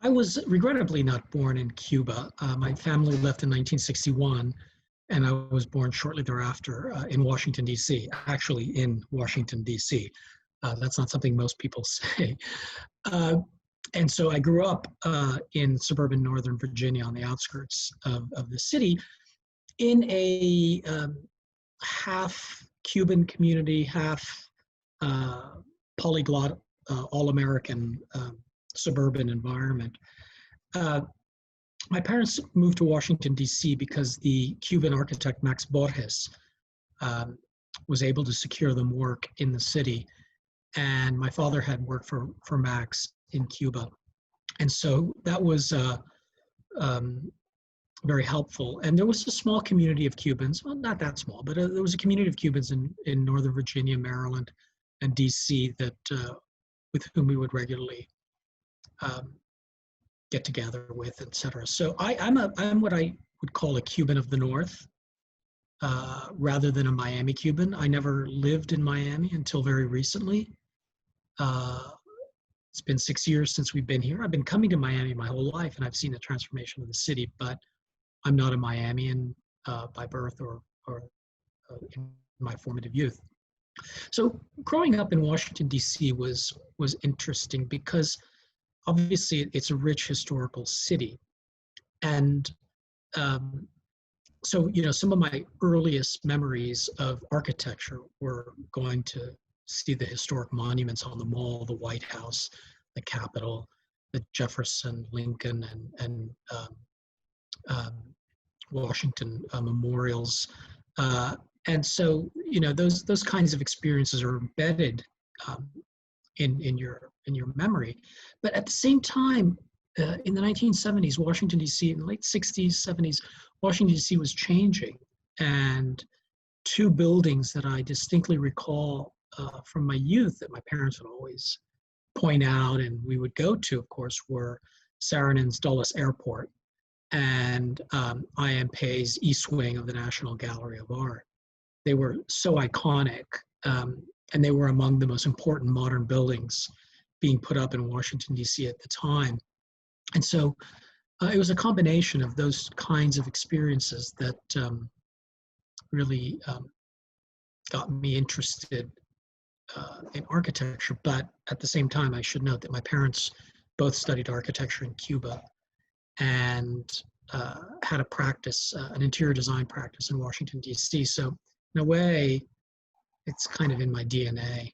I was regrettably not born in Cuba. My family left in 1961, and I was born shortly thereafter in Washington, D.C., actually in Washington, D.C. That's not something most people say. Uh, and so I grew up in suburban Northern Virginia on the outskirts of the city in a half Cuban community, half uh, polyglot, all American suburban environment. Uh, my parents moved to Washington, D.C. because the Cuban architect Max Borges um, was able to secure them work in the city. And my father had worked for Max in Cuba. And so that was um, very helpful. And there was a small community of Cubans, well, not that small, but there was a community of Cubans in Northern Virginia, Maryland, and DC that with whom we would regularly um, get together with, et cetera. So I'm what I would call a Cuban of the North, rather than a Miami Cuban. I never lived in Miami until very recently. Uh, it's been 6 years since we've been here. I've been coming to Miami my whole life, and I've seen the transformation of the city, but I'm not a Miamian by birth or in my formative youth. So growing up in Washington, D.C. was interesting because obviously it's a rich historical city. And so, some of my earliest memories of architecture were going to see the historic monuments on the Mall, the White House, the Capitol, the Jefferson, Lincoln, and um, Washington memorials. And so, those kinds of experiences are embedded um, in your memory. But at the same time, in the 1970s, Washington, D.C., in the late 60s, 70s, Washington, D.C. was changing. And two buildings that I distinctly recall from my youth that my parents would always point out and we would go to, of course, were Saarinen Dulles Airport and I.M. Pei's East Wing of the National Gallery of Art. They were so iconic, and they were among the most important modern buildings being put up in Washington, D.C. at the time. And so it was a combination of those kinds of experiences that really got me interested in architecture. But at the same time, I should note that my parents both studied architecture in Cuba and had a practice, an interior design practice in Washington, D.C. So in a way, it's kind of in my DNA.